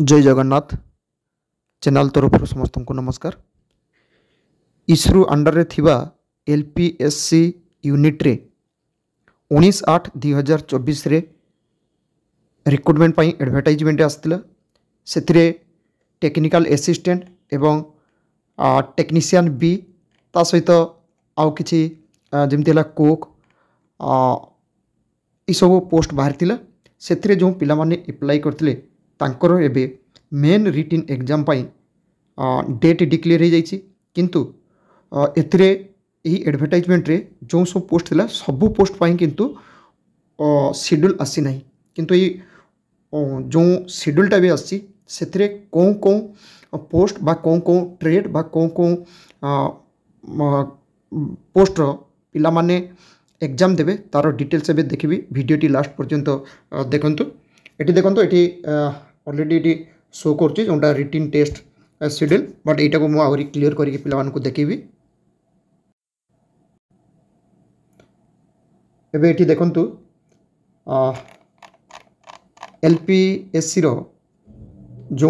जय जगन्नाथ चैनल तरफ समस्त को नमस्कार। इसरो अंडर रे थिबा एलपीएससी यूनिट रे 19/8/2024 रे रिक्रुटमेंट पाई एडवर्टाइजमेंट आसला। से टेक्निकल असिस्टेंट एवं टेक्नीशियन बी ता सहित आउ किछि जेमति कुक ये सब पोस्ट बाहरी से जो पिला माने अप्लाई करथिले तांकर एबे मेन रिटिन एग्जाम पाई डेट डिक्लेयर हो जाइछि। किंतु एथिरे यही एडवर्टाइजमेंट रे जो सब पोस्ट थिला सबु पोस्ट पाई किंतु शेड्यूल आसी नाही। किंतु ये जो शेड्यूलटा भी आसी से कौन कौन पोस्ट बा कौन कौन ट्रेड बा कौन कौन पोस्ट पिला माने एग्जाम देवे तार डिटेल्स एबे देखिबी। वीडियोटी लास्ट पर्यंत देखंतु। एटी देखंतु एटी ऑलरेडी एटी शो करछि जोंटा रिटिन टेस्ट शेड्यूल, बट एटा को मु आउरी क्लियर करके पिला मानकु देखिबी। एबे एटी देखंतु एलपीएससी रो जो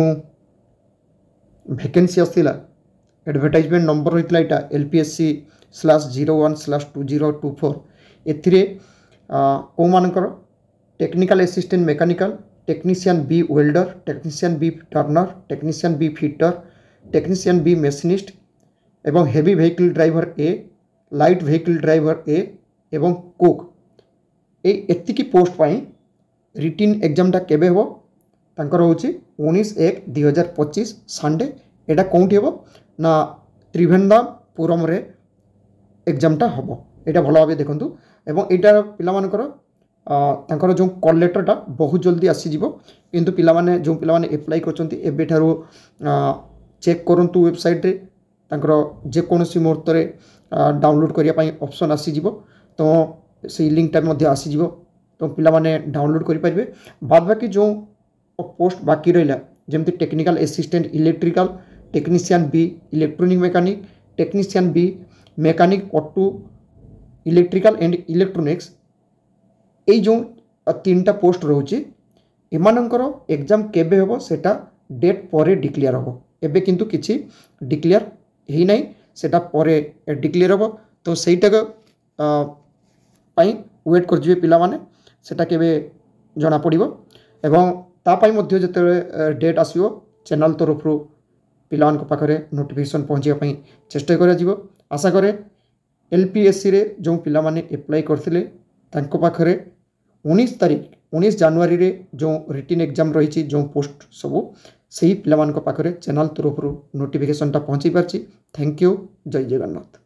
वैकेंसी आसला एडवर्टाइजमेंट नंबर होइतला एटा LPSC/01/2024 एथिरे को मानकर technical assistant mechanical, technician B welder, technician B turner, technician B fitter, technician B machinist एवं heavy vehicle driver A, light vehicle driver A एवं कुक एतिकी पोस्ट पाई रिटिन एग्जामटा केबे हो तांकर होची 19/1/2025 संडे। एटा कोंठी हो ना त्रिवेंद्रपुरम रे एग्जामटा हम। एटा भल भाव देखंतु एवं एटा पिला मानकर तांकर जो कॉल लेटरटा बहुत जल्दी आसीजिवो। किंतु पिला माने जो पिला माने अप्लाई करचंती एबे ठारो चेक करंतु वेबसाइट रे तांकर जे कोनोसी मुहूर्त रे डाउनलोड करिया पई ऑप्शन आसीजिवो। तो से लिंक टा मध्ये आसीजिवो तो पिला माने डाउनलोड करि परिबे। बाद बाकी जो पोस्ट बाकी रहिला जेमति technical assistant electrical, technician B electronic mechanic, technician B mechanic auto electrical and electronics ये जो तीनटा पोस्ट रोचे एमानंकर एग्जाम केबे होबो सेटा डेट परे डिक्लेयर होबो। एबे किंतु किछि डिक्लेयर हेई नै, सेटा परे डिक्लेयर होबो। तो सेटा पाई वेट कर जिवे पिला माने सेटा केबे जणा पड़िबो एवं ता पाई मध्ये जते डेट आसीबो चैनल तरफ रो पिला मान को पाखरे नोटिफिकेशन पहुंचिया पई चेष्टा करा जिवो। आशा करे एलपीएससी रे जो पिला माने अप्लाई करथिले तांको पाखरे 19 जनवरी रे जो रिटिन एग्जाम रही जो पोस्ट सबू से ही पिला मान को पाखरे चैनल तरफ रो नोटिफिकेशनटा पहुंची पारछि। Thank you. जय जगन्नाथ।